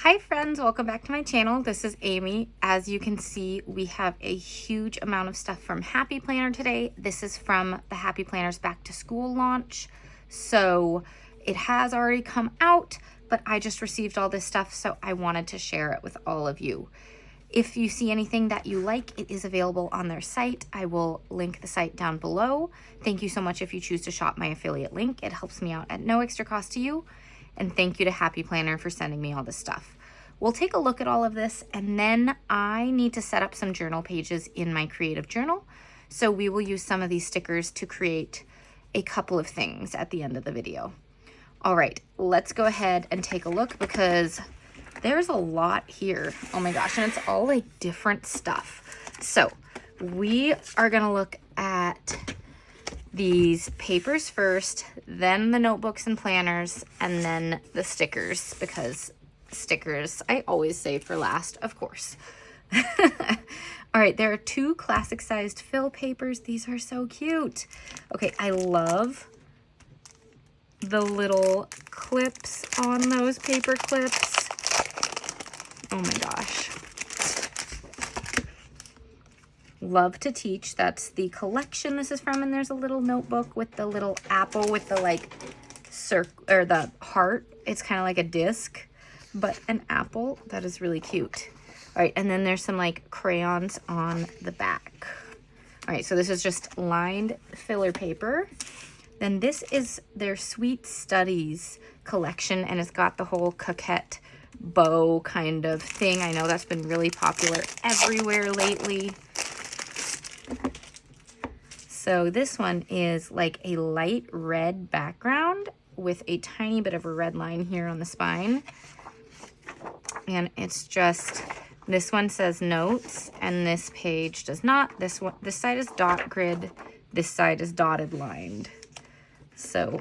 Hi friends, welcome back to my channel. This is Amy. As you can see, we have a huge amount of stuff from Happy Planner today. This is from the Happy Planners back to school launch. So it has already come out, but I just received all this stuff, so I wanted to share it with all of you. If you see anything that you like, it is available on their site. I will link the site down below. Thank you so much if you choose to shop my affiliate link. It helps me out at no extra cost to you. And thank you to Happy Planner for sending me all this stuff. We'll take a look at all of this, and then I need to set up some journal pages in my creative journal. So we will use some of these stickers to create a couple of things at the end of the video. All right, let's go ahead and take a look because there's a lot here. Oh my gosh, and it's all like different stuff. So we are gonna look at these papers first, then the notebooks and planners, and then the stickers, because stickers I always save for last, of course. All right, there are two classic sized fill papers. These are so cute. Okay, I love the little clips on those paper clips. Oh my gosh. Love to Teach. That's the collection this is from, and there's a little notebook with the little apple with the like circle or the heart. It's kind of like a disc, but an apple. That is really cute. All right, and then there's some like crayons on the back. All right, so this is just lined filler paper. Then this is their Sweet Studies collection, and it's got the whole coquette bow kind of thing. I know that's been really popular everywhere lately. So this one is like a light red background with a tiny bit of a red line here on the spine. And it's just, this one says notes and this page does not. This side is dot grid, this side is dotted lined. So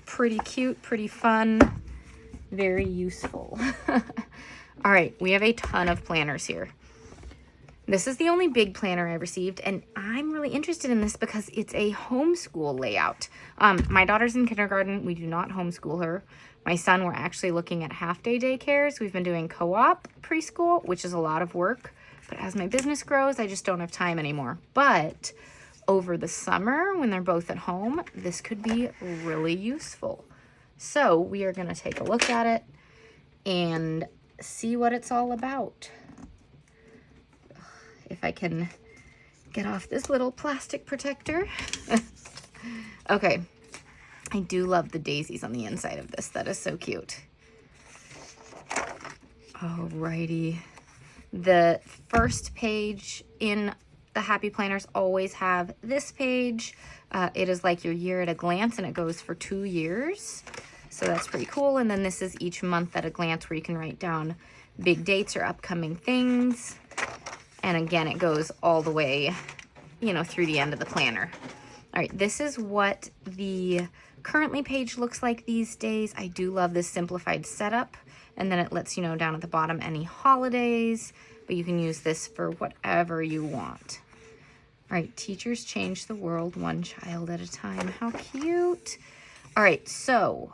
pretty cute, pretty fun, very useful. All right, we have a ton of planners here. This is the only big planner I received, and I'm really interested in this because it's a homeschool layout. My daughter's in kindergarten. We do not homeschool her. My son, we're actually looking at half-day daycares. We've been doing co-op preschool, which is a lot of work. But as my business grows, I just don't have time anymore. But over the summer, when they're both at home, this could be really useful. So we are going to take a look at it and see what it's all about. If I can get off this little plastic protector. Okay, I do love the daisies on the inside of this. That is so cute. Alrighty. The first page in the Happy Planners always have this page. It is like your year at a glance, and it goes for 2 years. So that's pretty cool. And then this is each month at a glance, where you can write down big dates or upcoming things. And again, it goes all the way, through the end of the planner. All right, this is what the currently page looks like these days. I do love this simplified setup. And then it lets you know down at the bottom any holidays, but you can use this for whatever you want. All right, teachers change the world one child at a time. How cute. All right, so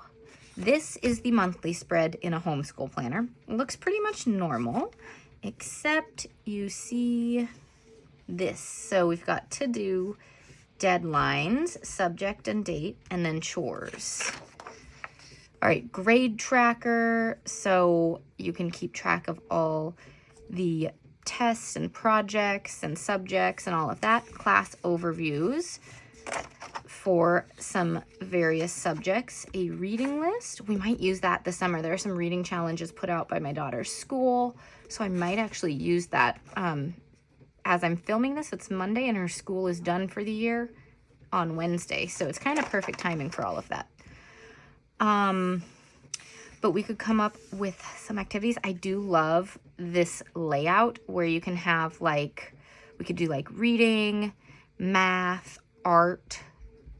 this is the monthly spread in a homeschool planner. It looks pretty much normal, except you see this. So we've got to do, deadlines, subject and date, and then chores. All right, grade tracker, so you can keep track of all the tests and projects and subjects and all of that. Class overviews for some various subjects. A reading list, we might use that this summer. There are some reading challenges put out by my daughter's school, so I might actually use that. As I'm filming this, it's Monday, and her school is done for the year on Wednesday, so it's kind of perfect timing for all of that. But we could come up with some activities. I do love this layout where you can have we could do like reading, math, art,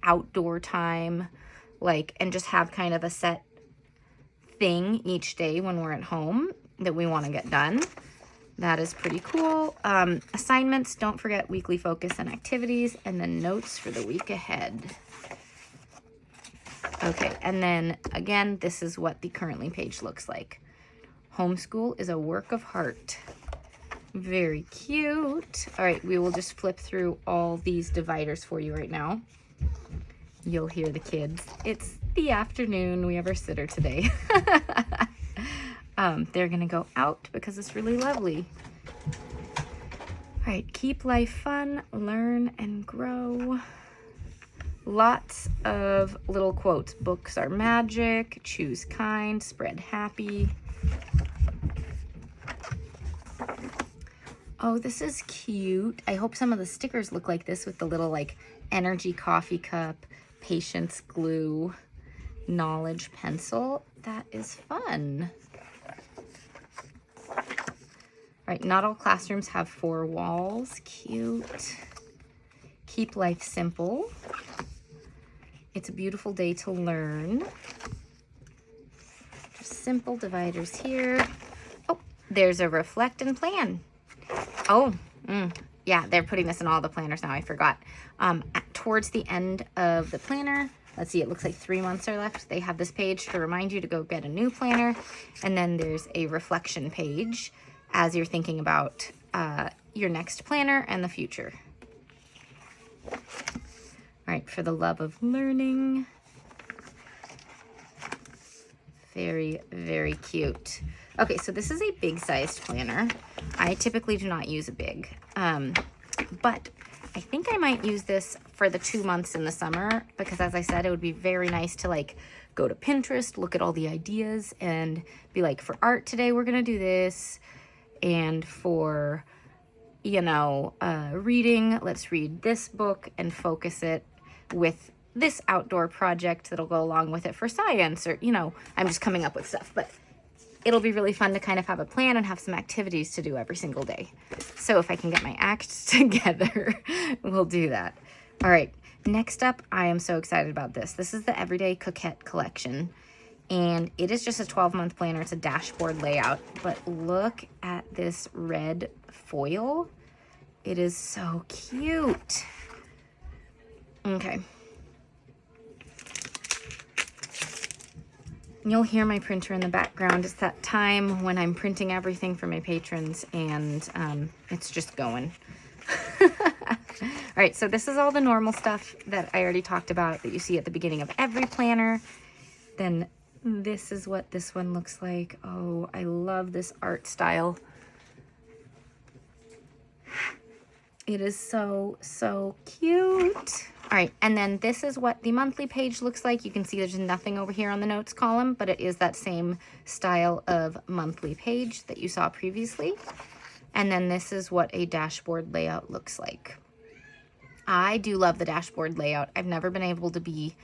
outdoor time, and just have kind of a set thing each day when we're at home that we want to get done. That is pretty cool. Assignments, don't forget weekly focus and activities, and then notes for the week ahead. Okay, and then again, this is what the currently page looks like. Homeschool is a work of art. Very cute. All right, we will just flip through all these dividers for you right now. You'll hear the kids. It's the afternoon. We have our sitter today. They're gonna go out because it's really lovely. All right, keep life fun, learn and grow. Lots of little quotes. Books are magic, choose kind, spread happy. Oh, this is cute. I hope some of the stickers look like this with the little like energy coffee cup, patience glue, knowledge pencil. That is fun. All right, not all classrooms have 4 walls. Cute. Keep life simple. It's a beautiful day to learn. Just simple dividers here. Oh, there's a reflect and plan. Oh, yeah, they're putting this in all the planners now. I forgot. Towards the end of the planner, let's see, it looks like 3 months are left. They have this page to remind you to go get a new planner. And then there's a reflection page as you're thinking about your next planner and the future. All right, for the love of learning. Very, very cute. Okay, so this is a big sized planner. I typically do not use a big, but I think I might use this for the 2 months in the summer because, as I said, it would be very nice to like go to Pinterest, look at all the ideas and be like, for art today, we're gonna do this. And for, you know, reading, let's read this book and focus it with this outdoor project that'll go along with it for science, or, you know, I'm just coming up with stuff, but it'll be really fun to kind of have a plan and have some activities to do every single day. So if I can get my act together, we'll do that. All right, next up, I am so excited about this. This is the Everyday Coquette collection, and it is just a 12-month planner. It's a dashboard layout, but look at this red foil. It is so cute. Okay. You'll hear my printer in the background. It's that time when I'm printing everything for my patrons, and it's just going. All right, so this is all the normal stuff that I already talked about that you see at the beginning of every planner. Then this is what this one looks like. Oh, I love this art style. It is so, so cute. All right, and then this is what the monthly page looks like. You can see there's nothing over here on the notes column, but it is that same style of monthly page that you saw previously. And then this is what a dashboard layout looks like. I do love the dashboard layout. I've never been able to be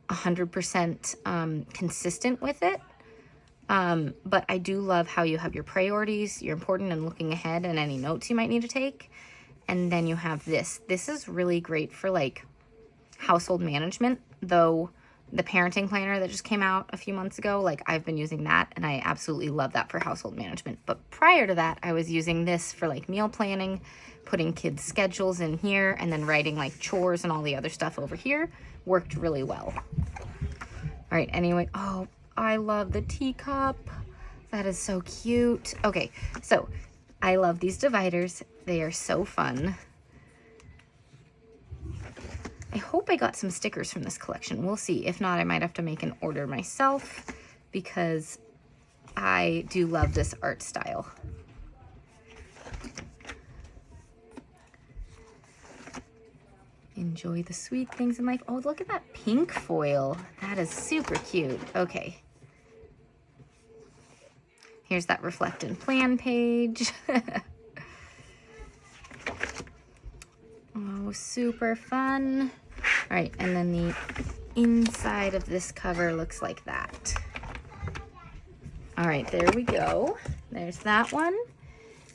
100% consistent with it. But I do love how you have your priorities, you're important and looking ahead, and any notes you might need to take. And then you have this. This is really great for like household management, though the parenting planner that just came out a few months ago, like I've been using that and I absolutely love that for household management. But prior to that, I was using this for like meal planning, putting kids' schedules in here, and then writing like chores and all the other stuff over here. Worked really well. All right, anyway, oh, I love the teacup. That is so cute. Okay, so I love these dividers. They are so fun. I hope I got some stickers from this collection. We'll see. If not, I might have to make an order myself because I do love this art style. Enjoy the sweet things in life. Oh, look at that pink foil. That is super cute. Okay. Here's that reflect and plan page. Oh, super fun. All right, and then the inside of this cover looks like that. All right, there we go. There's that one.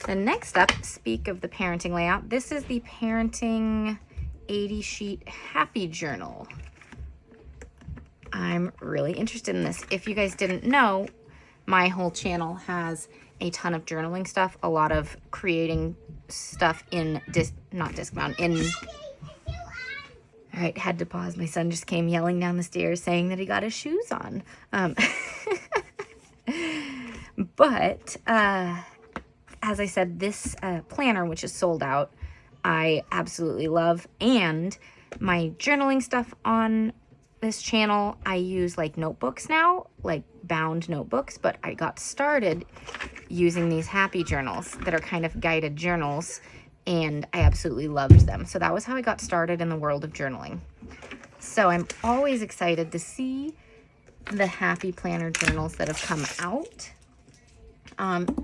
Then next up, speak of the parenting layout, this is the parenting 80 sheet happy journal. I'm really interested in this. If you guys didn't know, my whole channel has a ton of journaling stuff, a lot of creating stuff in all right, had to pause. My son just came yelling down the stairs saying that he got his shoes on. But as I said, this planner, which is sold out, I absolutely love. And my journaling stuff on this channel, I use like notebooks now, like bound notebooks, but I got started using these happy journals that are kind of guided journals, and I absolutely loved them. So that was how I got started in the world of journaling. So I'm always excited to see the happy planner journals that have come out,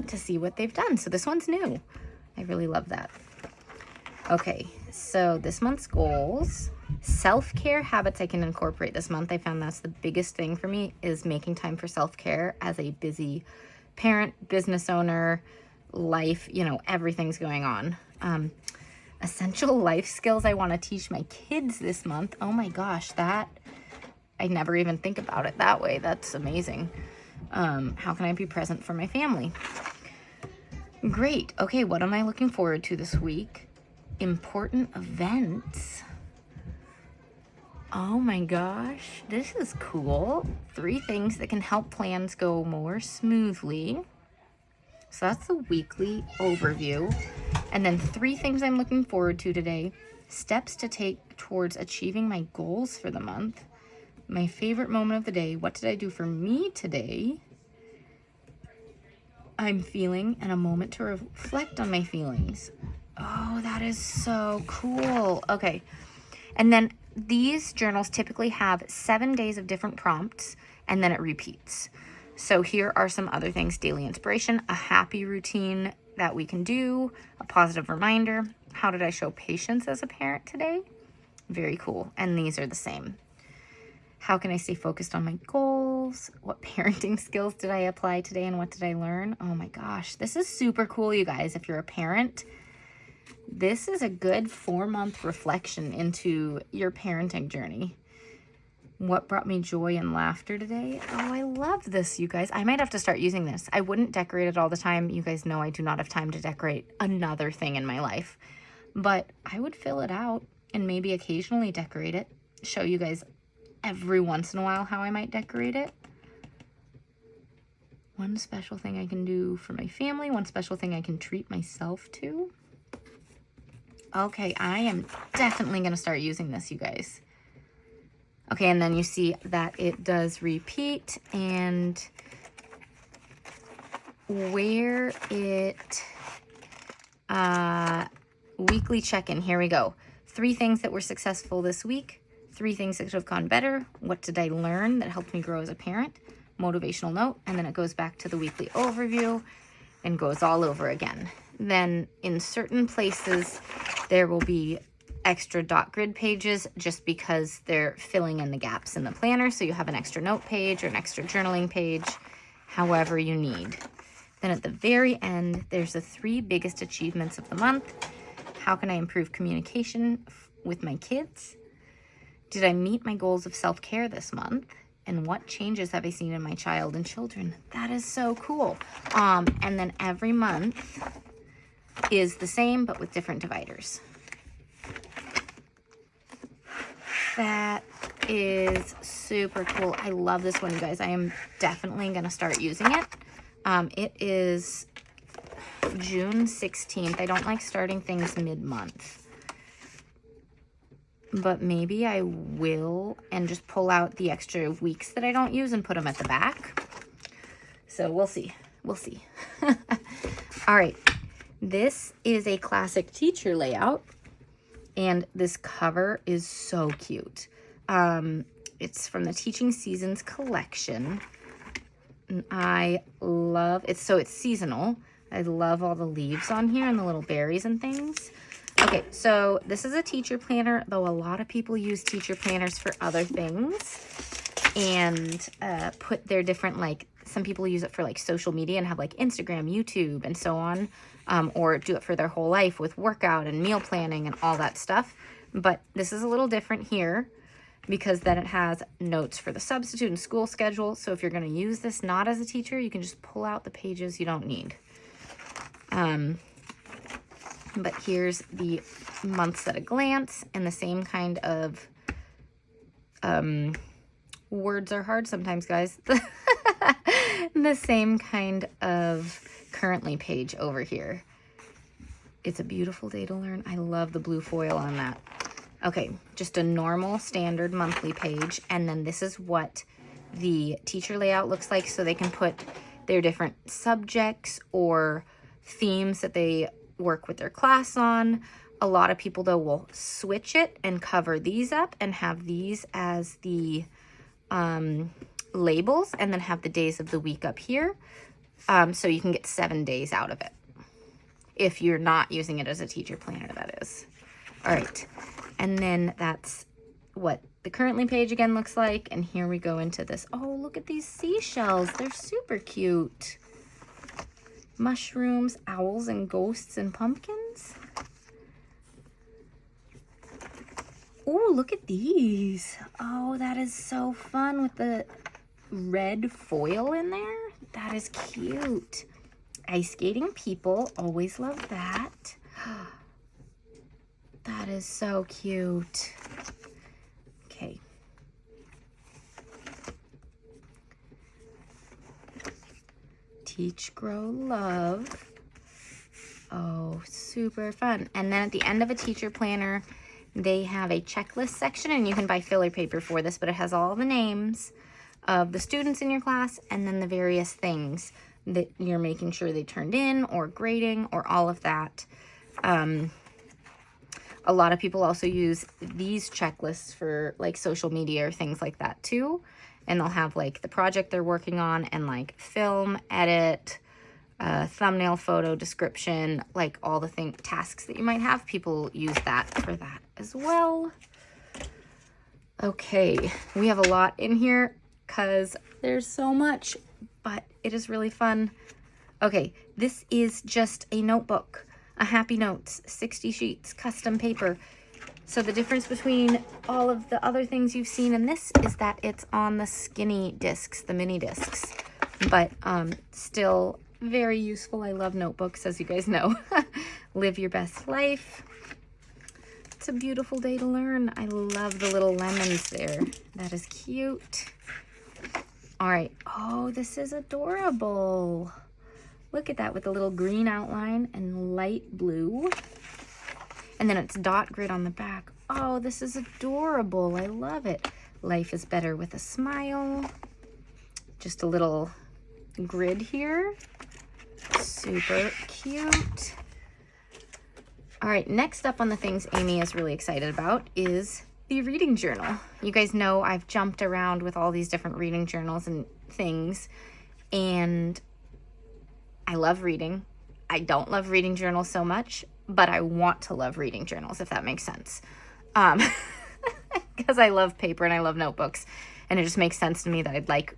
to see what they've done. So this one's new. I really love that. Okay, so this month's goals, self-care habits I can incorporate this month. I found that's the biggest thing for me, is making time for self-care as a busy parent, business owner, life, you know, everything's going on. Essential life skills I want to teach my kids this month. Oh my gosh, that, I never even think about it that way. That's amazing. How can I be present for my family? Great. Okay, what am I looking forward to this week? Important events. Oh my gosh, this is cool. 3 things that can help plans go more smoothly. So that's the weekly overview. And then 3 things I'm looking forward to today. Steps to take towards achieving my goals for the month. My favorite moment of the day. What did I do for me today? I'm feeling, and a moment to reflect on my feelings. Oh, that is so cool. Okay. And then these journals typically have 7 days of different prompts, and then it repeats. So here are some other things: daily inspiration, a happy routine that we can do, a positive reminder. How did I show patience as a parent today? Very cool. And these are the same. How can I stay focused on my goals? What parenting skills did I apply today, and what did I learn? Oh my gosh, this is super cool, you guys. If you're a parent, this is a good 4-month reflection into your parenting journey. What brought me joy and laughter today? Oh, I love this, you guys. I might have to start using this. I wouldn't decorate it all the time. You guys know I do not have time to decorate another thing in my life. But I would fill it out and maybe occasionally decorate it. Show you guys every once in a while how I might decorate it. One special thing I can do for my family. One special thing I can treat myself to. Okay, I am definitely going to start using this, you guys. Okay, and then you see that it does repeat, and where it, weekly check-in, here we go. 3 things that were successful this week, 3 things that could have gone better, what did I learn that helped me grow as a parent, motivational note, and then it goes back to the weekly overview and goes all over again. Then in certain places, there will be extra dot grid pages just because they're filling in the gaps in the planner. So you have an extra note page or an extra journaling page, however you need. Then at the very end, there's the 3 biggest achievements of the month. How can I improve communication with my kids? Did I meet my goals of self-care this month? And what changes have I seen in my child and children? That is so cool. And then every month is the same, but with different dividers. That is super cool. I love this one, you guys. I am definitely going to start using it. It is June 16th. I don't like starting things mid-month, but maybe I will, and just pull out the extra weeks that I don't use and put them at the back. So we'll see. We'll see. All right. This is a classic teacher layout, and this cover is so cute. It's from the Teaching Seasons collection. And I love it. So it's seasonal. I love all the leaves on here and the little berries and things. Okay, so this is a teacher planner, though a lot of people use teacher planners for other things and put their different, like, some people use it for like social media and have like Instagram, YouTube, and so on, or do it for their whole life with workout and meal planning and all that stuff. But this is a little different here because then it has notes for the substitute and school schedule. So if you're going to use this not as a teacher, you can just pull out the pages you don't need. But here's the months at a glance, and the same kind of words are hard sometimes, guys. the same kind of currently page over here. It's a beautiful day to learn. I love the blue foil on that. Okay, just a normal standard monthly page. And then this is what the teacher layout looks like, so they can put their different subjects or themes that they work with their class on. A lot of people, though, will switch it and cover these up and have these as the labels, and then have the days of the week up here. So you can get 7 days out of it if you're not using it as a teacher planner, that is. All right, and then that's what the currently page again looks like. And here we go into this. Oh, look at these seashells. They're super cute. Mushrooms, owls, and ghosts and pumpkins. Oh, look at these. Oh, that is so fun with the red foil in there. That is cute. Ice skating people, always love that. That is so cute. Okay. Teach, grow, love. Oh, super fun. And then at the end of a teacher planner, they have a checklist section, and you can buy filler paper for this, but it has all the names of the students in your class and then the various things that you're making sure they turned in or grading or all of that. A lot of people also use these checklists for like social media or things like that too. And they'll have like the project they're working on and like film, edit, thumbnail, photo, description, like all the tasks that you might have. People use that for that as well. Okay, we have a lot in here because there's so much, but it is really fun. Okay, this is just a notebook, a Happy Notes, 60 sheets, custom paper. So the difference between all of the other things you've seen in this is that it's on the skinny discs, the mini discs, but still very useful. I love notebooks, as you guys know. Live your best life. It's a beautiful day to learn. I love the little lemons there. That is cute. All right. Oh, this is adorable. Look at that with the little green outline and light blue. And then it's dot grid on the back. Oh, this is adorable. I love it. Life is better with a smile. Just a little grid here. Super cute. All right, next up on the things Amy is really excited about is the reading journal. You guys know I've jumped around with all these different reading journals and things, and I love reading. I don't love reading journals so much, but I want to love reading journals, if that makes sense. Because I love paper and I love notebooks, and it just makes sense to me that I'd like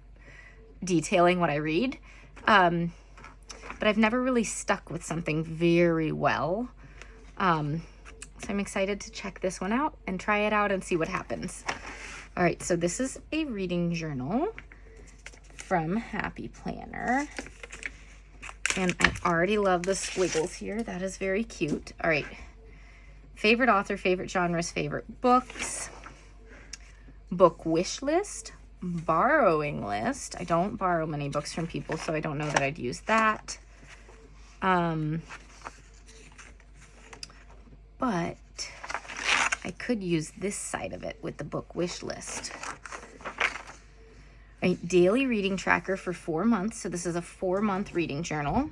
detailing what I read. But I've never really stuck with something very well. So I'm excited to check this one out and try it out and see what happens. All right, so this is a reading journal from Happy Planner. And I already love the squiggles here. That is very cute. All right. Favorite author, favorite genres, favorite books. Book wish list. Borrowing list. I don't borrow many books from people, so I don't know that I'd use that. But I could use this side of it with the book wish list. All right, daily reading tracker for 4 months. So this is a 4-month reading journal.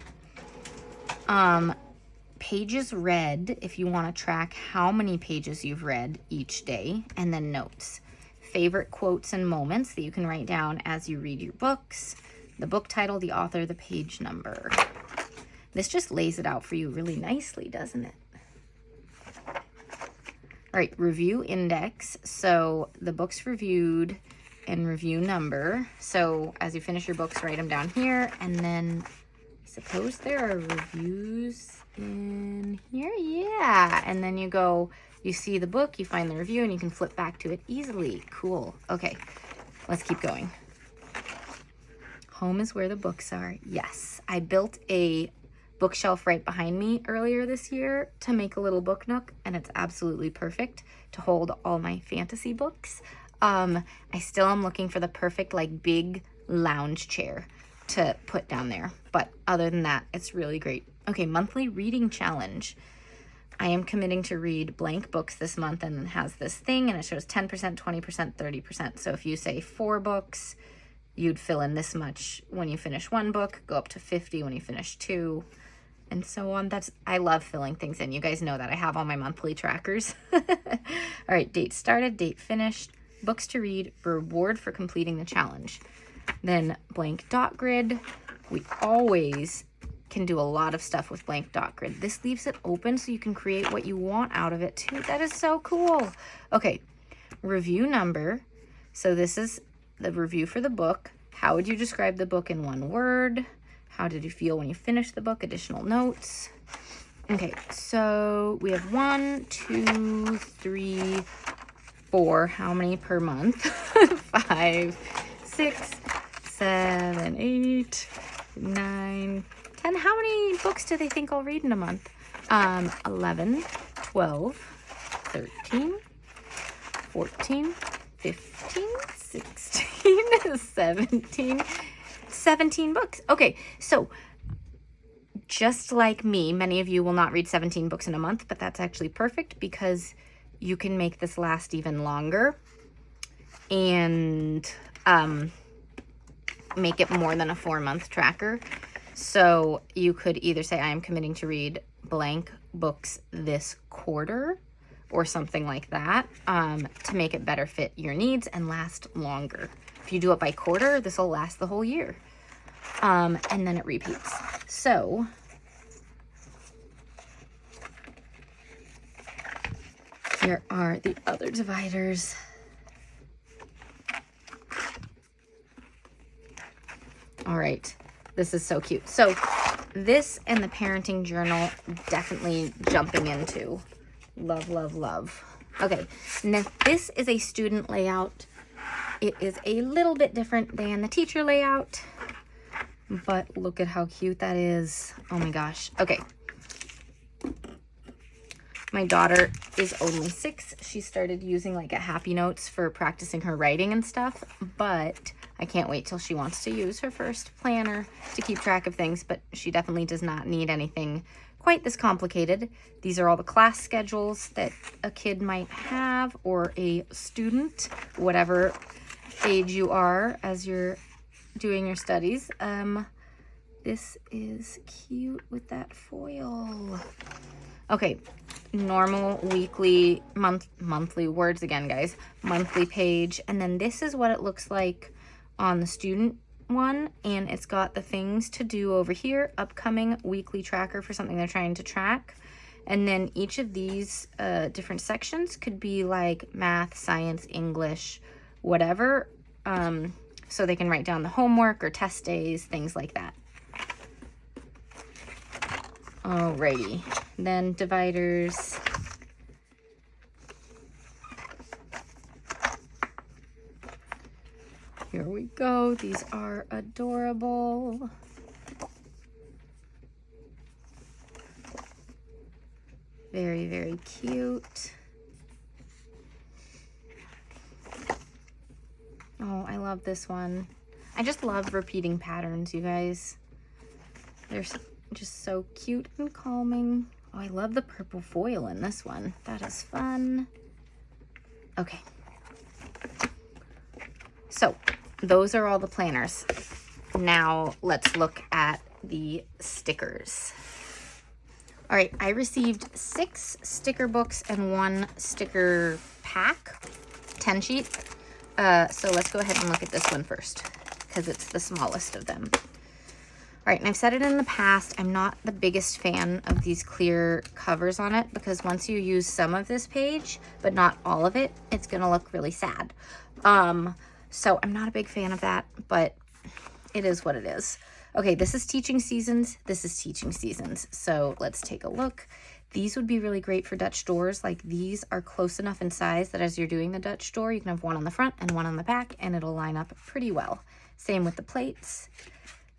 Pages read, if you want to track how many pages you've read each day, and then notes. Favorite quotes and moments that you can write down as you read your books. The book title, the author, the page number. This just lays it out for you really nicely, doesn't it? All right, review index. So the books reviewed and review number. So as you finish your books, write them down here. And then I suppose there are reviews in here. Yeah. And then you go, you see the book, you find the review, and you can flip back to it easily. Cool. Okay, let's keep going. Home is where the books are. Yes, I built a bookshelf right behind me earlier this year to make a little book nook, and it's absolutely perfect to hold all my fantasy books. I still am looking for the perfect like big lounge chair. to put down there. But other than that, it's really great. Okay, monthly reading challenge. I am committing to read blank books this month, and it has this thing, and it shows 10%, 20%, 30%. So if you say 4 books, you'd fill in this much when you finish 1 book, go up to 50 when you finish 2, and so on. I love filling things in. You guys know that. I have all my monthly trackers. All right, date started, date finished, books to read, reward for completing the challenge. Then blank dot grid. We always can do a lot of stuff with blank dot grid. This leaves it open so you can create what you want out of it too. That is so cool. Okay, review number. So this is the review for the book. How would you describe the book in 1 word? How did you feel when you finished the book? Additional notes. Okay, so we have 1, 2, 3, 4. How many per month? 5, 6, 7, 8, 9, 10. How many books do they think I'll read in a month? 11, 12, 13, 14, 15, 16, 17 books. Okay, so just like me, many of you will not read 17 books in a month, but that's actually perfect because you can make this last even longer and make it more than a 4-month tracker. So you could either say, I am committing to read blank books this quarter or something like that, to make it better fit your needs and last longer. If you do it by quarter, this will last the whole year. And then it repeats. So here are the other dividers. All right, this is so cute. So this and the parenting journal, definitely jumping into. Love, love, love. Okay, now this is a student layout. It is a little bit different than the teacher layout, but look at how cute that is. Oh my gosh. Okay. My daughter is only 6. She started using like a Happy Notes for practicing her writing and stuff, but I can't wait till she wants to use her first planner to keep track of things, but she definitely does not need anything quite this complicated. These are all the class schedules that a kid might have, or a student, whatever age you are as you're doing your studies. This is cute with that foil. Okay, normal, weekly, monthly words again, guys. Monthly page, and then this is what it looks like on the student one, and it's got the things to do over here, upcoming weekly tracker for something they're trying to track. And then each of these different sections could be like math, science, English, whatever, so they can write down the homework or test days, things like that. Alrighty, then dividers. Here we go. These are adorable. Very, very cute. Oh, I love this one. I just love repeating patterns, you guys. They're just so cute and calming. Oh, I love the purple foil in this one. That is fun. Okay. So those are all the planners. Now let's look at the stickers. All right, I received 6 sticker books and 1 sticker pack, 10 sheet. So let's go ahead and look at this one first because it's the smallest of them. All right, and I've said it in the past, I'm not the biggest fan of these clear covers on it because once you use some of this page, but not all of it, it's gonna look really sad. So I'm not a big fan of that, but it is what it is. Okay, this is teaching seasons. This is teaching seasons. So let's take a look. These would be really great for Dutch doors. Like these are close enough in size that as you're doing the Dutch door, you can have one on the front and one on the back and it'll line up pretty well. Same with the plates.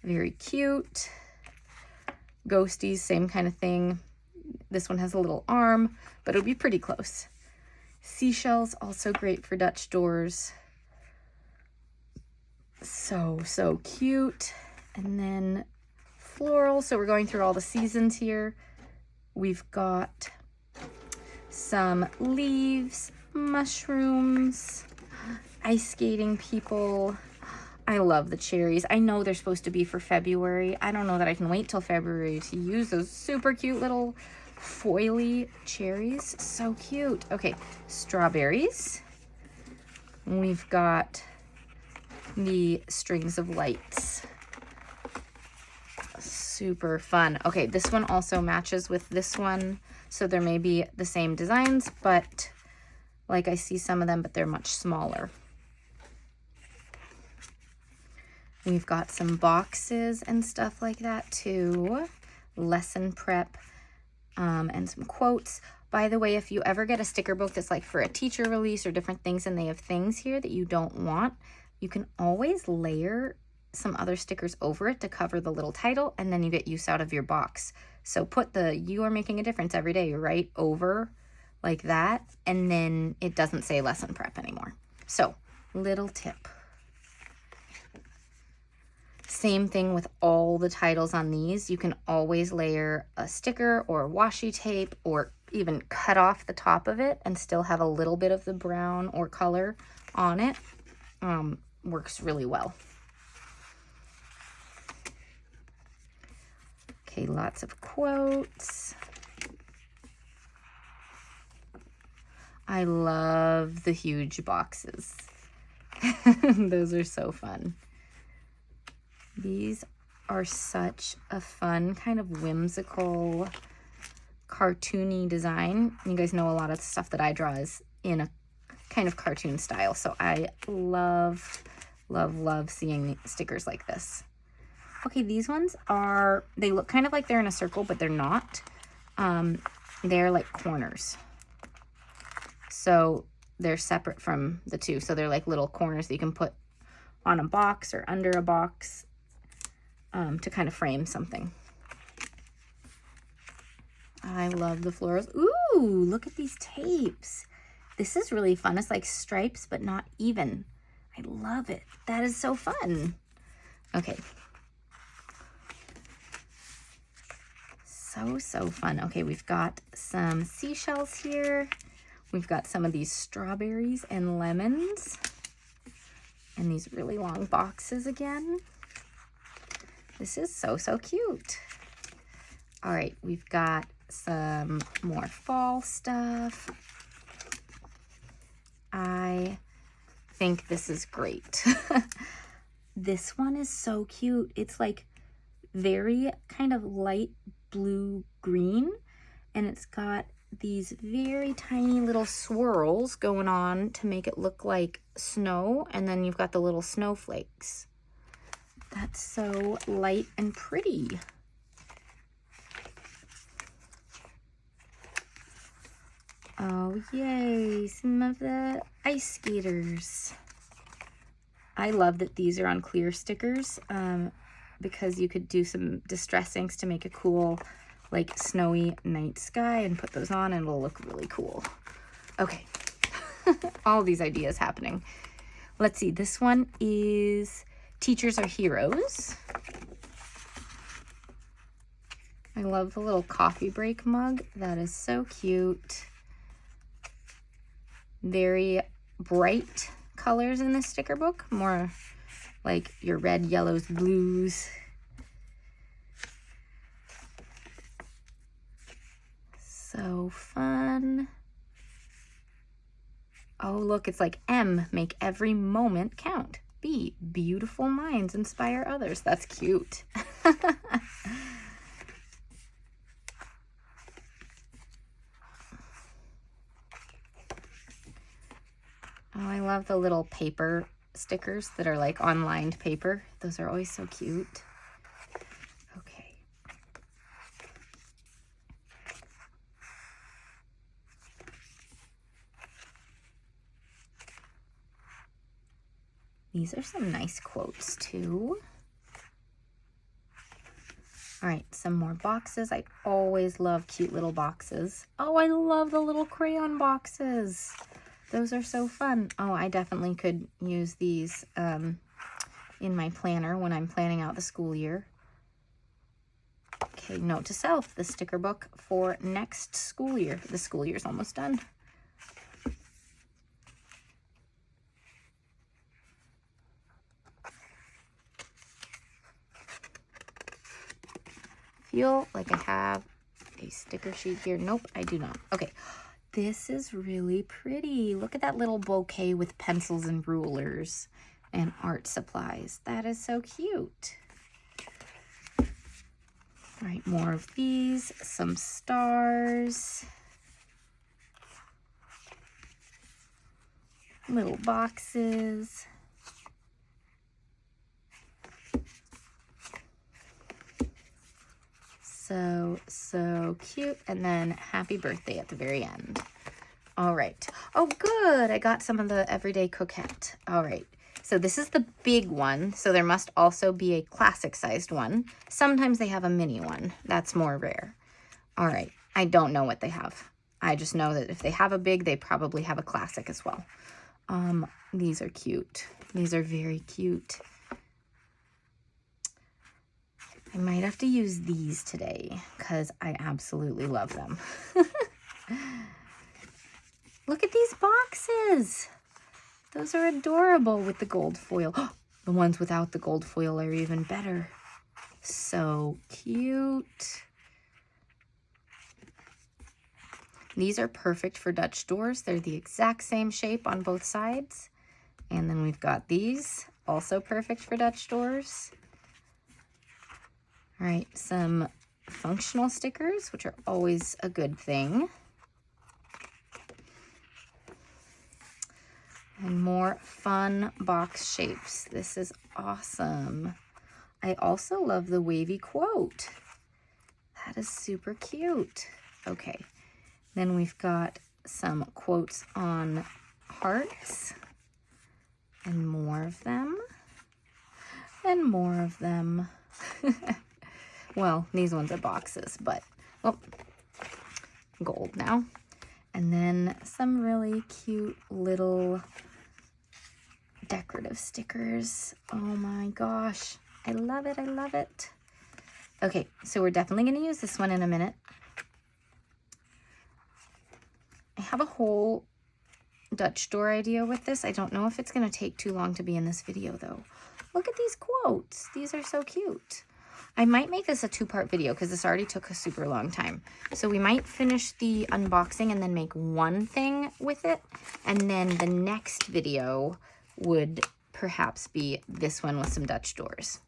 Very cute. Ghosties, same kind of thing. This one has a little arm, but it'll be pretty close. Seashells, also great for Dutch doors. So cute. And then floral. So we're going through all the seasons here. We've got some leaves, mushrooms, ice skating people. I love the cherries. I know they're supposed to be for February. I don't know that I can wait till February to use those super cute little foily cherries. So cute. Okay, strawberries. We've got the strings of lights. Super fun. Okay, this one also matches with this one. So there may be the same designs, but like I see some of them, but they're much smaller. We've got some boxes and stuff like that too. Lesson prep and some quotes. By the way, if you ever get a sticker book that's like for a teacher release or different things and they have things here that you don't want, you can always layer some other stickers over it to cover the little title, and then you get use out of your box. So put the "You are making a difference every day" right over like that, and then it doesn't say lesson prep anymore. So, little tip. Same thing with all the titles on these. You can always layer a sticker or washi tape or even cut off the top of it and still have a little bit of the brown or color on it. Works really well. Okay, lots of quotes. I love the huge boxes. Those are so fun. These are such a fun, kind of whimsical, cartoony design. You guys know a lot of the stuff that I draw is in a kind of cartoon style. So I love, love, love seeing stickers like this. Okay, these ones are, they look kind of like they're in a circle, but they're not. They're like corners. So they're separate from the two. So they're like little corners that you can put on a box or under a box to kind of frame something. I love the florals. Ooh, look at these tapes. This is really fun. It's like stripes, but not even. I love it. That is so fun. Okay. So fun. Okay, we've got some seashells here. We've got some of these strawberries and lemons. And these really long boxes again. This is so cute. All right, we've got some more fall stuff. I think this is great. This one is so cute. It's like very kind of light blue green, and it's got these very tiny little swirls going on to make it look like snow, and then you've got the little snowflakes. That's so light and pretty. Oh, yay, some of the ice skaters. I love that these are on clear stickers because you could do some distress inks to make a cool, like, snowy night sky and put those on and it'll look really cool. Okay, all these ideas happening. Let's see, this one is Teachers Are Heroes. I love the little coffee break mug. That is so cute. Very bright colors in this sticker book. More like your red, yellows, blues. So fun. Oh, look, it's like M, make every moment count. B, beautiful minds inspire others. That's cute. Oh, I love the little paper stickers that are like on lined paper. Those are always so cute. Okay. These are some nice quotes too. All right, some more boxes. I always love cute little boxes. Oh, I love the little crayon boxes. Those are so fun. Oh, I definitely could use these in my planner when I'm planning out the school year. Okay, note to self, the sticker book for next school year. The school year's almost done. Feel like I have a sticker sheet here. Nope, I do not. Okay, this is really pretty. Look at that little bouquet with pencils and rulers and art supplies. That is so cute. All right, more of these, some stars, little boxes. So cute. And then happy birthday at the very end. All right. Oh, good. I got some of the everyday coquette. All right. So this is the big one. So there must also be a classic sized one. Sometimes they have a mini one. That's more rare. All right. I don't know what they have. I just know that if they have a big, they probably have a classic as well. These are cute. These are very cute. I might have to use these today because I absolutely love them. Look at these boxes. Those are adorable with the gold foil. The ones without the gold foil are even better. So cute. These are perfect for Dutch doors. They're the exact same shape on both sides. And then we've got these, also perfect for Dutch doors. All right, some functional stickers, which are always a good thing. And more fun box shapes. This is awesome. I also love the wavy quote. That is super cute. Okay, then we've got some quotes on hearts and more of them and more of them. Well, these ones are boxes, but, oh, gold now. And then some really cute little decorative stickers. Oh my gosh, I love it, I love it. Okay, so we're definitely going to use this one in a minute. I have a whole Dutch door idea with this. I don't know if it's going to take too long to be in this video, though. Look at these quotes. These are so cute. I might make this a two-part video because this already took a super long time. So we might finish the unboxing and then make one thing with it. And then the next video would perhaps be this one with some Dutch doors.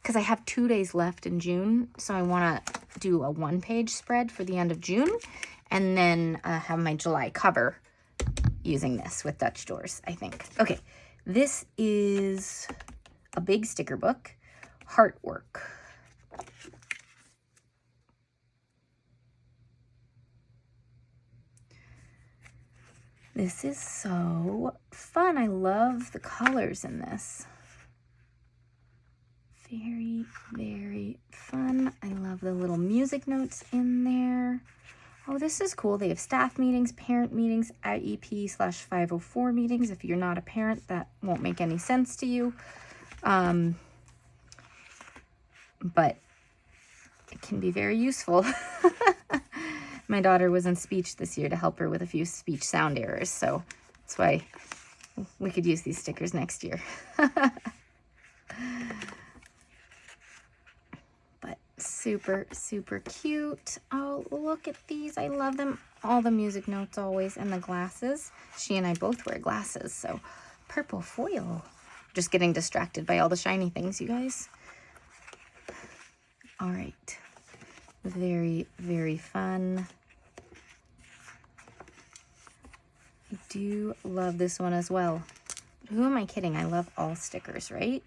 Because I have 2 days left in June. So I want to do a one-page spread for the end of June. And then have my July cover using this with Dutch doors, I think. Okay, this is a big sticker book. Heart work. This is so fun. I love the colors in this. Very, very fun. I love the little music notes in there. Oh, this is cool. They have staff meetings, parent meetings, IEP/504 meetings. If you're not a parent, that won't make any sense to you. But it can be very useful. My daughter was in speech this year to help her with a few speech sound errors, so that's why we could use these stickers next year. But super, super cute. Oh, look at these. I love them. All the music notes always, and the glasses. She and I both wear glasses, so purple foil. Just getting distracted by all the shiny things, you guys. All right, very, very fun. I do love this one as well. But who am I kidding? I love all stickers, right?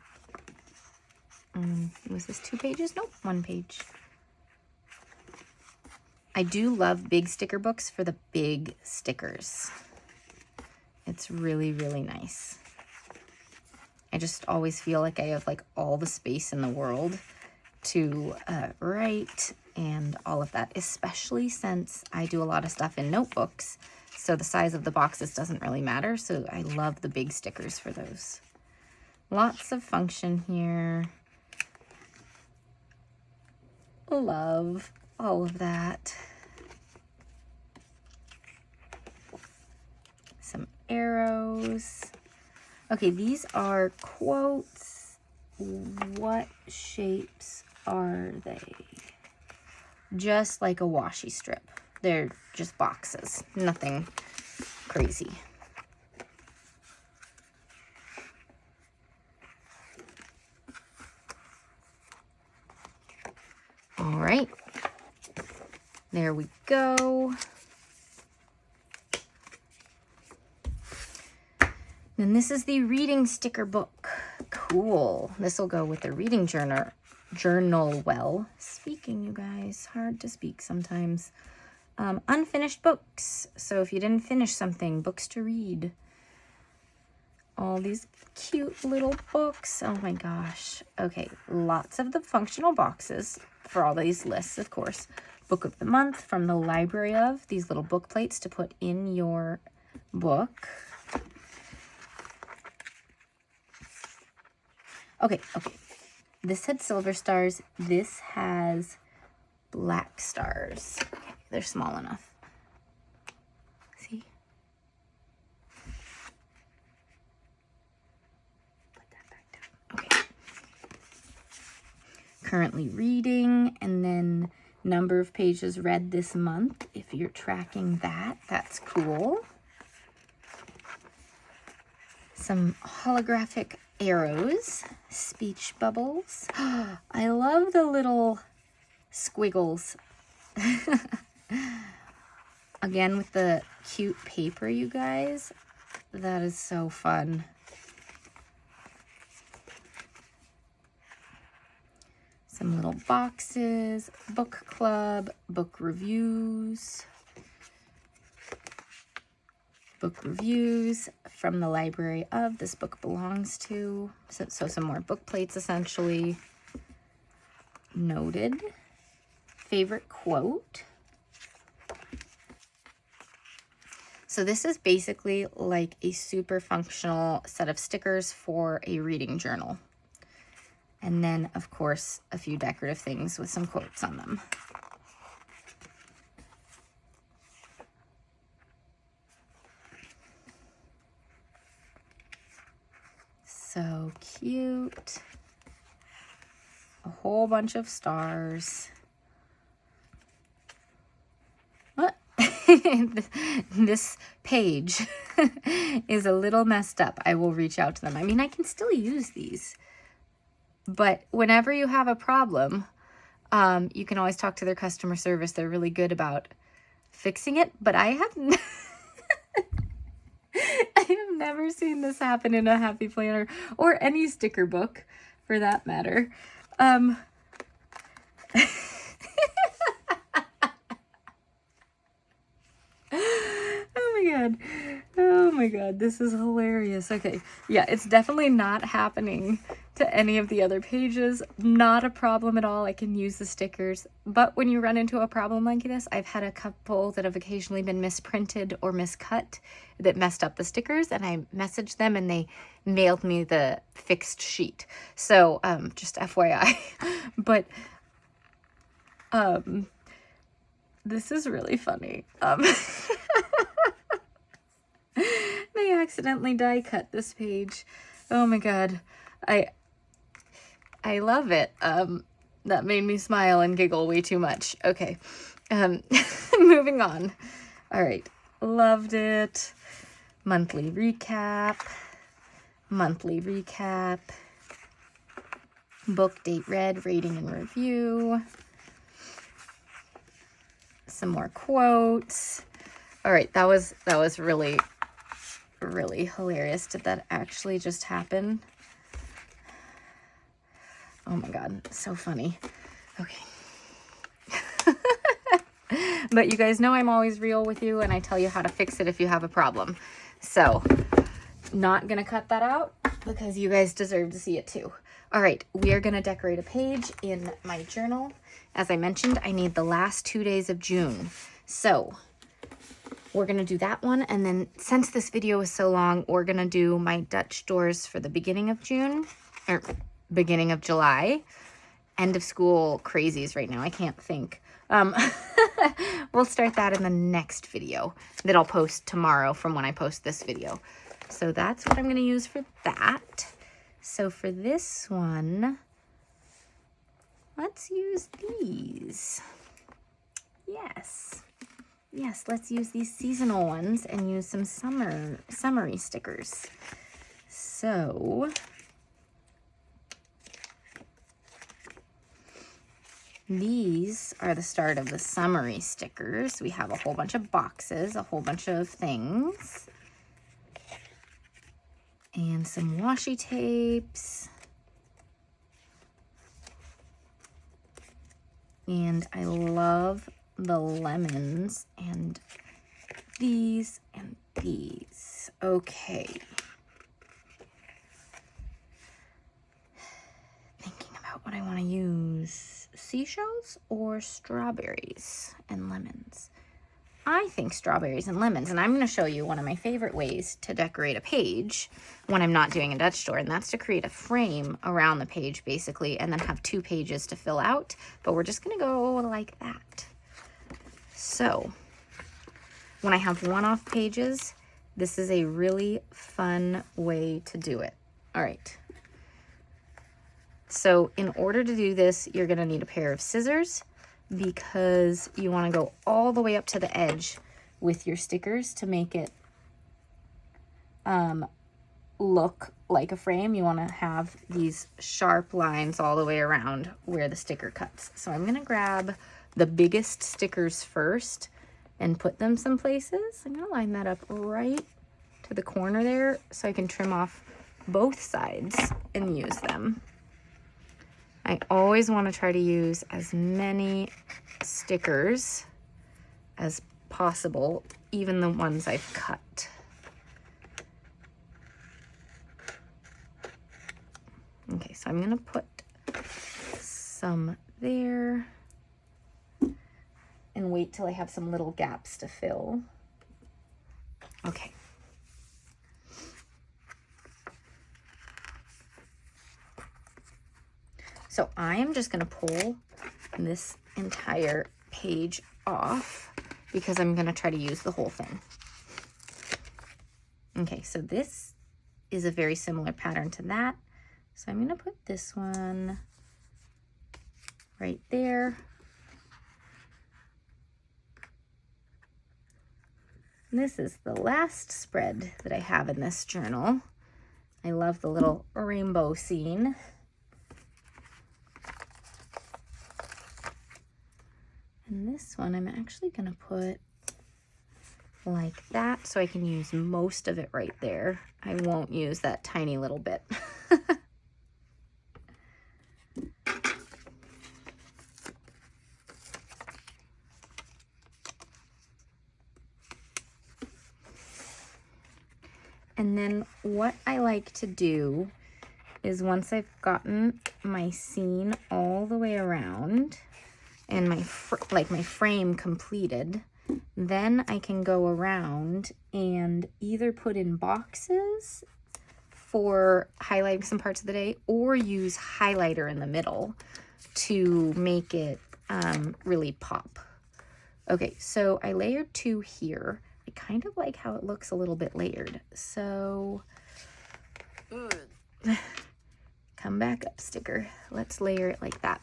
Was this 2 pages? Nope, 1 page. I do love big sticker books for the big stickers. It's really, really nice. I just always feel like I have like all the space in the world to write and all of that, especially since I do a lot of stuff in notebooks, so the size of the boxes doesn't really matter. So I love the big stickers for those. Lots of function here. Love all of that. Some arrows. Okay, these are quotes. What shapes are they? Just like a washi strip. They're just boxes. Nothing crazy. All right. There we go. Then this is the reading sticker book. Cool. This will go with the reading journal well. Speaking, you guys, hard to speak sometimes. Unfinished books. So if you didn't finish something, books to read. All these cute little books. Oh my gosh. Okay, lots of the functional boxes for all these lists, of course. Book of the month from the library of. These little book plates to put in your book. Okay. This had silver stars. This has black stars. Okay, they're small enough. See? Put that back down. Okay. Currently reading, and then number of pages read this month. If you're tracking that, that's cool. Some holographic arrows, speech bubbles. I love the little squiggles. Again, with the cute paper, you guys. That is so fun. Some little boxes, book club, book reviews. Book reviews from the library of this book belongs to. So some more book plates, essentially. Noted. Favorite quote. So this is basically like a super functional set of stickers for a reading journal. And then, of course, a few decorative things with some quotes on them. So cute. A whole bunch of stars. What? This page is a little messed up. I will reach out to them. I mean, I can still use these. But whenever you have a problem, you can always talk to their customer service. They're really good about fixing it. But I have never seen this happen in a Happy Planner or any sticker book for that matter. Oh my god. Oh my god, this is hilarious. Okay, yeah, it's definitely not happening to any of the other pages. Not a problem at all. I can use the stickers. But when you run into a problem like this, I've had a couple that have occasionally been misprinted or miscut that messed up the stickers, and I messaged them and they mailed me the fixed sheet. So just FYI. But this is really funny. They accidentally die cut this page. Oh my god. I love it. That made me smile and giggle way too much. Okay. Moving on. All right. Loved it. Monthly recap. Monthly recap. Book date read, rating and review. Some more quotes. All right, that was really hilarious. Did that actually just happen? Oh my god, so funny. Okay. But you guys know I'm always real with you, and I tell you how to fix it if you have a problem. So, not gonna cut that out because you guys deserve to see it too. All right, we are gonna decorate a page in my journal. As I mentioned, I need the last 2 days of June. So, we're gonna do that one. And then since this video is so long, we're gonna do my Dutch doors for the beginning of June, or beginning of July. End of school crazies right now, I can't think. We'll start that in the next video that I'll post tomorrow from when I post this video. So that's what I'm going to use for that. So for this one, let's use these. Yes, let's use these seasonal ones and use some summery stickers. So these are the start of the summery stickers. We have a whole bunch of boxes, a whole bunch of things, and some washi tapes. And I love the lemons and these and these. Okay. Thinking about what I want to use. Seashells or strawberries and lemons? I think strawberries and lemons, and I'm going to show you one of my favorite ways to decorate a page when I'm not doing a Dutch door, and that's to create a frame around the page basically, and then have 2 pages to fill out, but we're just going to go like that. So when I have one-off pages, this is a really fun way to do it. All right. So in order to do this, you're going to need a pair of scissors because you want to go all the way up to the edge with your stickers to make it look like a frame. You want to have these sharp lines all the way around where the sticker cuts. So I'm going to grab the biggest stickers first and put them some places. I'm going to line that up right to the corner there so I can trim off both sides and use them. I always want to try to use as many stickers as possible, even the ones I've cut. Okay, so I'm going to put some there and wait till I have some little gaps to fill. Okay. So I am just going to pull this entire page off because I'm going to try to use the whole thing. Okay, so this is a very similar pattern to that. So I'm going to put this one right there. And this is the last spread that I have in this journal. I love the little rainbow scene. And this one I'm actually going to put like that so I can use most of it right there. I won't use that tiny little bit. And then what I like to do is once I've gotten my scene all the way around and my frame completed, then I can go around and either put in boxes for highlighting some parts of the day or use highlighter in the middle to make it really pop. Okay, so I layered 2 here. I kind of like how it looks a little bit layered. So come back up, sticker. Let's layer it like that.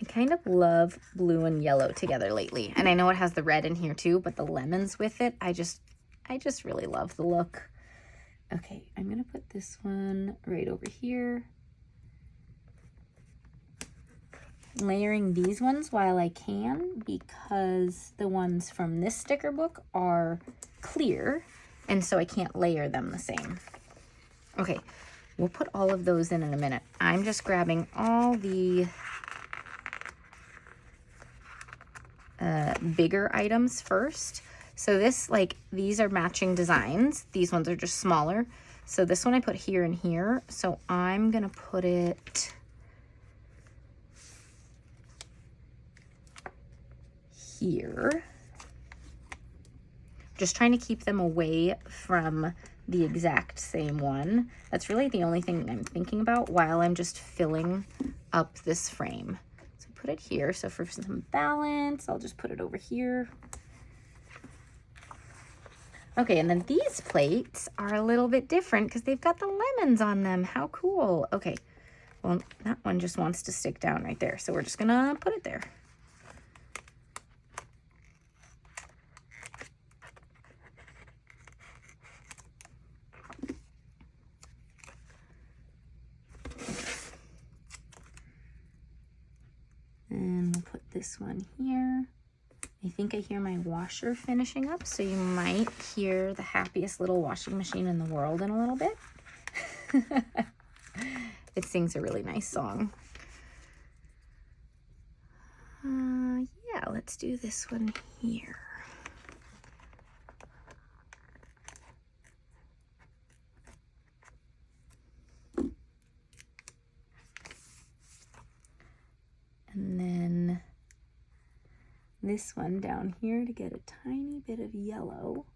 I kind of love blue and yellow together lately. And I know it has the red in here too, but the lemons with it, I just really love the look. Okay, I'm going to put this one right over here. Layering these ones while I can because the ones from this sticker book are clear and so I can't layer them the same. Okay, we'll put all of those in a minute. I'm just grabbing all the bigger items first. So this, these are matching designs. These ones are just smaller. So this one I put here and here. So I'm gonna put it here. Just trying to keep them away from the exact same one. That's really the only thing I'm thinking about while I'm just filling up this frame. So put it here. So for some balance, I'll just put it over here. Okay, and then these plates are a little bit different because they've got the lemons on them. How cool. Okay, well, that one just wants to stick down right there. So we're just gonna put it there. And we'll put this one here. I think I hear my washer finishing up, so you might hear the happiest little washing machine in the world in a little bit. It sings a really nice song. Yeah, let's do this one here. And then this one down here to get a tiny bit of yellow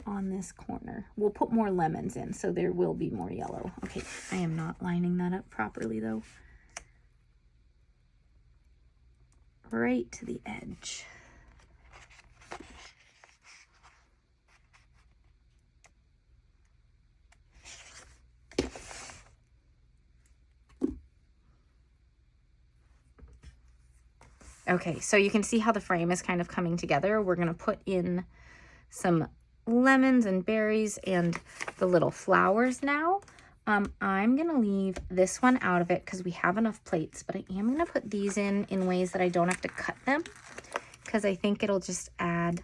on this corner. We'll put more lemons in, so there will be more yellow. Okay, I am not lining that up properly though. Right to the edge. Okay, so you can see how the frame is kind of coming together. We're gonna put in some lemons and berries and the little flowers now. I'm gonna leave this one out of it because we have enough plates, but I am gonna put these in ways that I don't have to cut them because I think it'll just add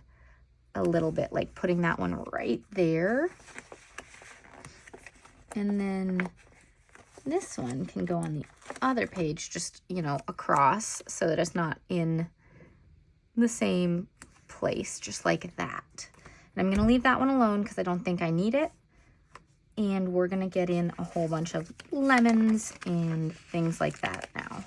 a little bit, like putting that one right there. And then this one can go on the other page, just, you know, across so that it's not in the same place, just like that. And I'm going to leave that one alone because I don't think I need it. And we're going to get in a whole bunch of lemons and things like that now.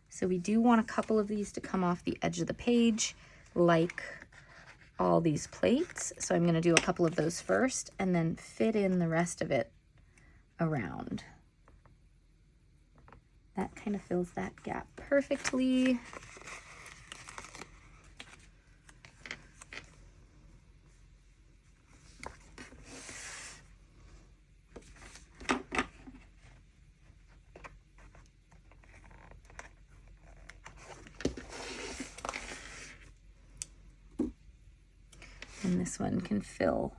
So we do want a couple of these to come off the edge of the page, like all these plates. So I'm going to do a couple of those first and then fit in the rest of it around. That kind of fills that gap perfectly. And this one can fill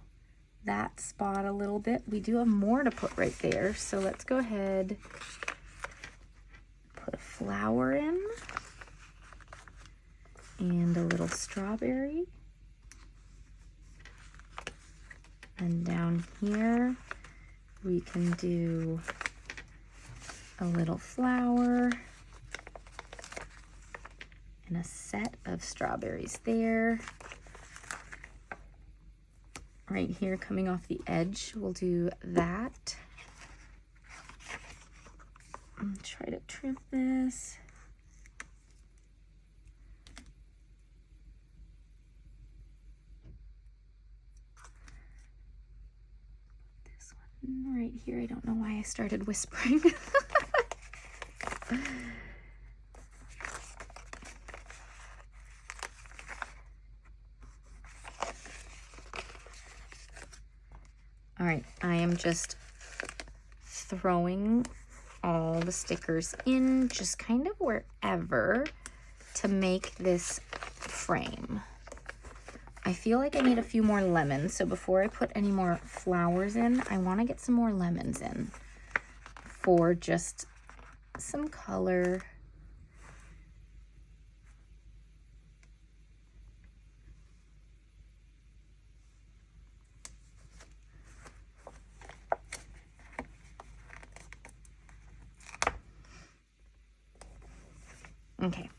that spot a little bit. We do have more to put right there, so let's go ahead, put a flower in and a little strawberry. And down here we can do a little flower and a set of strawberries there. Right here coming off the edge, we'll do that. Try to trim this. This one right here, I don't know why I started whispering. All right, I am just throwing all the stickers in just kind of wherever to make this frame. I feel like I need a few more lemons, so before I put any more flowers in, I want to get some more lemons in for just some color. Okay,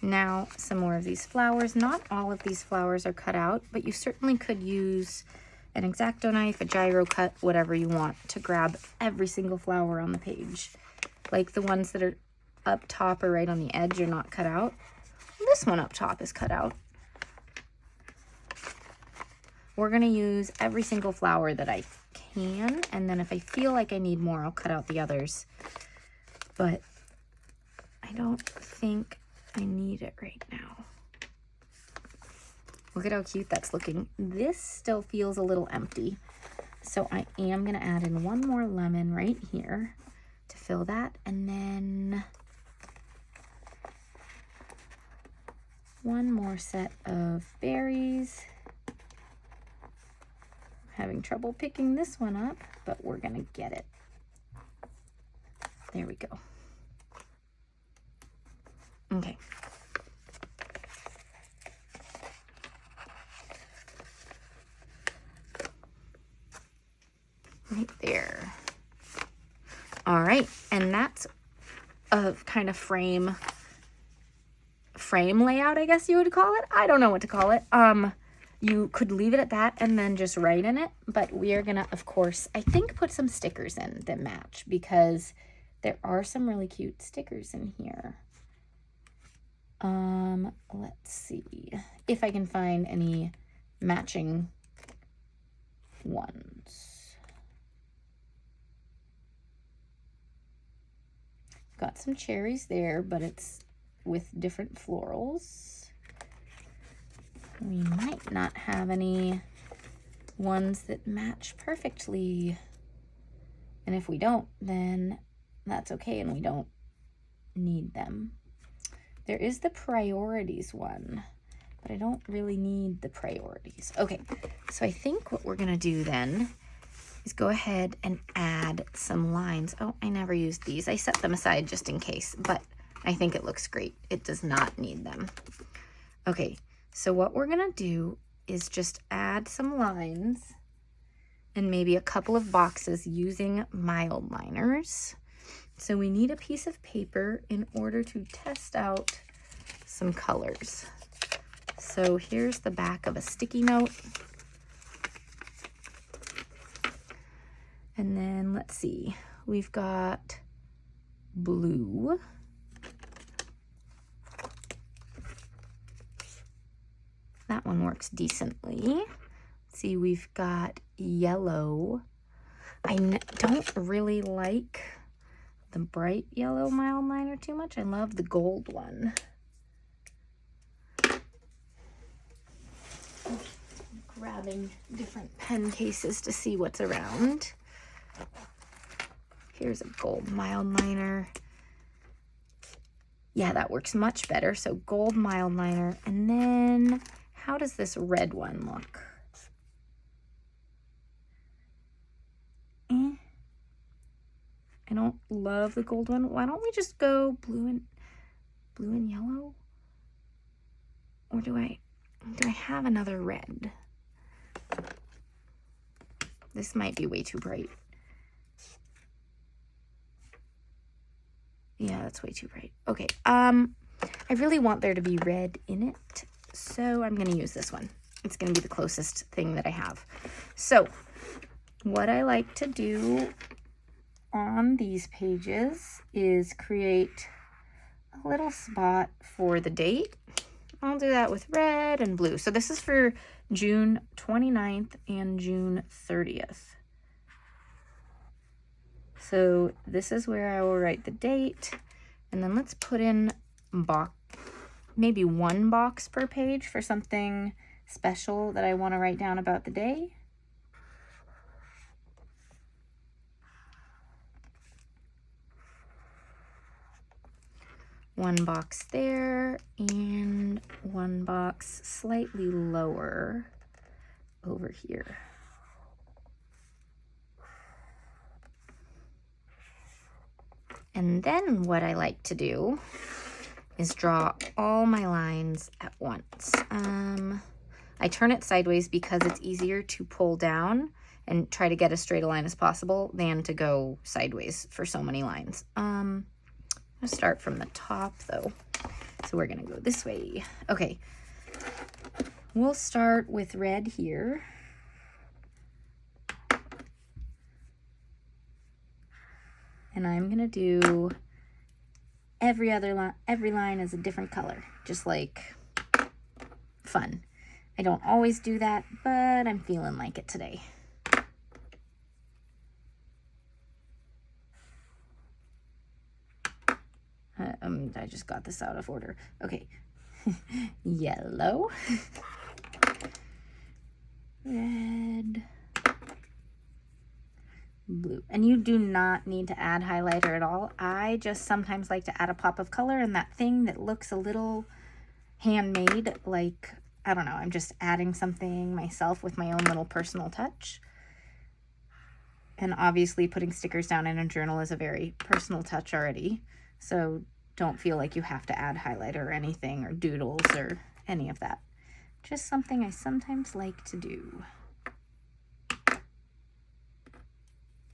now some more of these flowers. Not all of these flowers are cut out, but you certainly could use an X-Acto knife, a gyro cut, whatever you want to grab every single flower on the page. Like the ones that are up top or right on the edge are not cut out. This one up top is cut out. We're gonna use every single flower that I can, and then if I feel like I need more, I'll cut out the others. But I don't think I need it right now. Look at how cute that's looking. This still feels a little empty. So I am gonna add in one more lemon right here to fill that, and then one more set of berries. Having trouble picking this one up, but we're gonna get it. There we go. Okay. Right there. All right, and that's a kind of frame layout, I guess you would call it. I don't know what to call it. You could leave it at that and then just write in it, but we are gonna, of course, I think put some stickers in that match, because there are some really cute stickers in here. Let's see if I can find any matching ones. Got some cherries there, but it's with different florals. We might not have any ones that match perfectly. And if we don't, then that's okay, and we don't need them. There is the priorities one, but I don't really need the priorities. Okay, so I think what we're gonna do then is go ahead and add some lines. Oh, I never used these. I set them aside just in case, but I think it looks great. It does not need them. Okay, so what we're gonna do is just add some lines and maybe a couple of boxes using mild liners. So we need a piece of paper in order to test out some colors. So here's the back of a sticky note. And then let's see, we've got blue. That one works decently. Let's see, we've got yellow. I don't really like the bright yellow mild liner too much. I love the gold one. Grabbing different pen cases to see what's around. Here's a gold mild liner. Yeah, that works much better. So gold mild liner. And then how does this red one look? I don't love the gold one. Why don't we just go blue and yellow? Or do I have another red? This might be way too bright. Yeah, that's way too bright. Okay, I really want there to be red in it, so I'm gonna use this one. It's gonna be the closest thing that I have. So, what I like to do on these pages is create a little spot for the date. I'll do that with red and blue. So this is for June 29th and June 30th. So this is where I will write the date, and then let's put in maybe one box per page for something special that I want to write down about the day. One box there, and one box slightly lower over here. And then what I like to do is draw all my lines at once. I turn it sideways because it's easier to pull down and try to get as straight a line as possible than to go sideways for so many lines. I'm gonna start from the top though. So we're gonna go this way. Okay, we'll start with red here. And I'm gonna do every line is a different color, just like fun. I don't always do that, but I'm feeling like it today. I just got this out of order. Okay. Yellow. Red. Blue. And you do not need to add highlighter at all. I just sometimes like to add a pop of color in that thing that looks a little handmade, like, I don't know, I'm just adding something myself with my own little personal touch. And obviously putting stickers down in a journal is a very personal touch already. So don't feel like you have to add highlighter or anything, or doodles or any of that. Just something I sometimes like to do.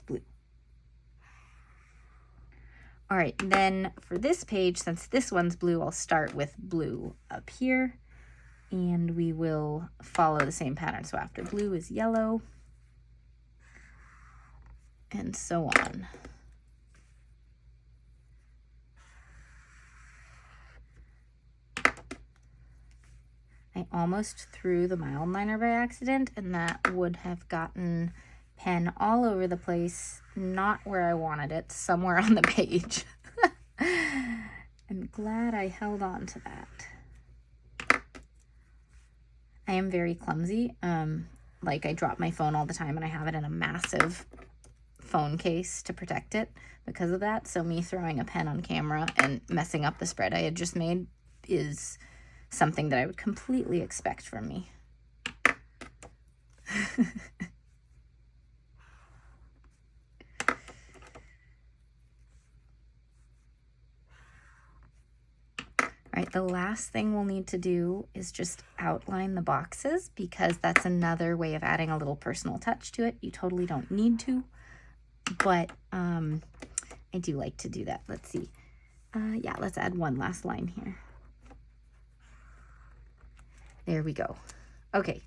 Blue. All right, then for this page, since this one's blue, I'll start with blue up here, and we will follow the same pattern. So after blue is yellow, and so on. I almost threw the mild liner by accident, and that would have gotten pen all over the place, not where I wanted it, somewhere on the page. I'm glad I held on to that. I am very clumsy. Like, I drop my phone all the time, and I have it in a massive phone case to protect it because of that. So me throwing a pen on camera and messing up the spread I had just made is something that I would completely expect from me. All right, the last thing we'll need to do is just outline the boxes, because that's another way of adding a little personal touch to it. You totally don't need to, but I do like to do that. Let's see. Yeah, let's add one last line here. There we go. Okay.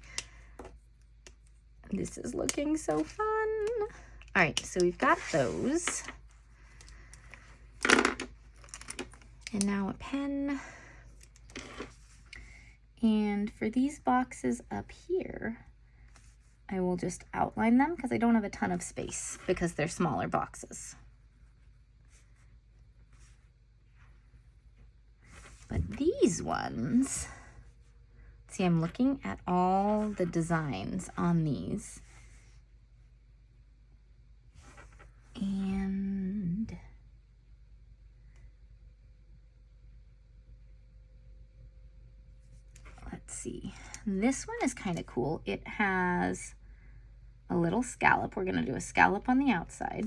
This is looking so fun. All right, so we've got those. And now a pen. And for these boxes up here, I will just outline them because I don't have a ton of space because they're smaller boxes. But these ones, see, I'm looking at all the designs on these. And let's see. This one is kind of cool. It has a little scallop. We're going to do a scallop on the outside.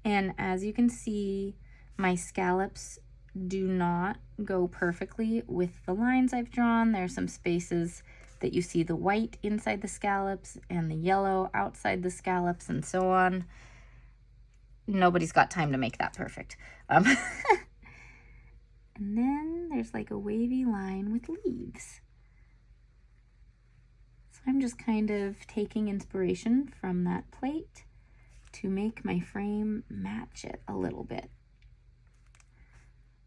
And as you can see, my scallops do not go perfectly with the lines I've drawn. There's some spaces that you see the white inside the scallops and the yellow outside the scallops and so on. Nobody's got time to make that perfect. And then there's like a wavy line with leaves. So I'm just kind of taking inspiration from that plate to make my frame match it a little bit.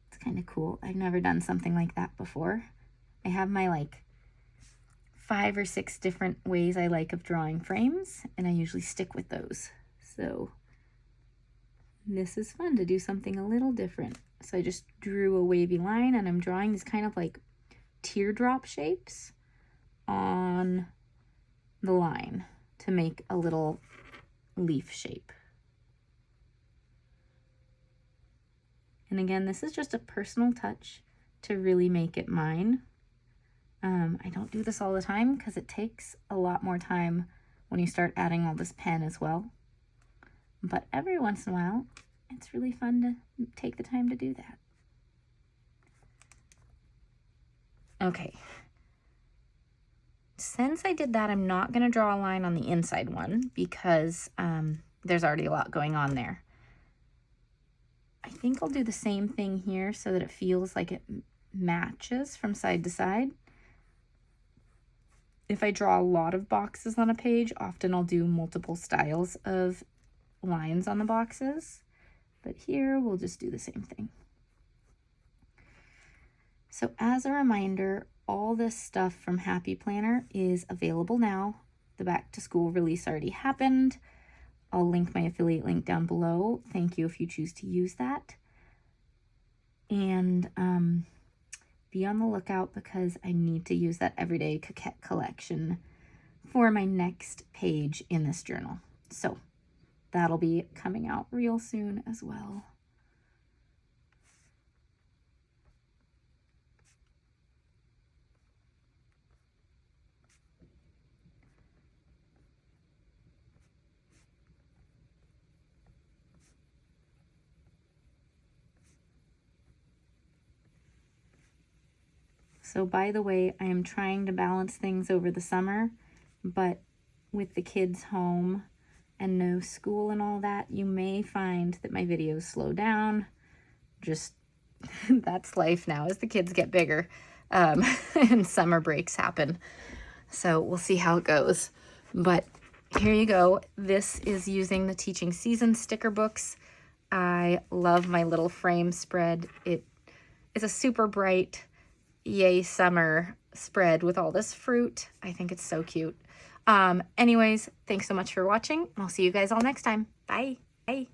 It's kind of cool. I've never done something like that before. I have my like 5 or 6 different ways I like of drawing frames, and I usually stick with those. So this is fun to do something a little different. So I just drew a wavy line, and I'm drawing these kind of like teardrop shapes on the line to make a little leaf shape. And again, this is just a personal touch to really make it mine. I don't do this all the time because it takes a lot more time when you start adding all this pen as well. But every once in a while, it's really fun to take the time to do that. Okay. Since I did that, I'm not going to draw a line on the inside one because there's already a lot going on there. I think I'll do the same thing here so that it feels like it matches from side to side. If I draw a lot of boxes on a page, often I'll do multiple styles of lines on the boxes. But here we'll just do the same thing. So as a reminder, all this stuff from Happy Planner is available now. The back to school release already happened. I'll link my affiliate link down below. Thank you if you choose to use that. And be on the lookout because I need to use that Everyday Coquette collection for my next page in this journal. So that'll be coming out real soon as well. So by the way, I am trying to balance things over the summer, but with the kids home and no school and all that, you may find that my videos slow down. Just, that's life now as the kids get bigger and summer breaks happen. So we'll see how it goes. But here you go. This is using the Teaching Season sticker books. I love my little frame spread. It is a super bright yay summer spread with all this fruit. I think it's so cute. Anyways, thanks so much for watching. I'll see you guys all next time. Bye. Bye.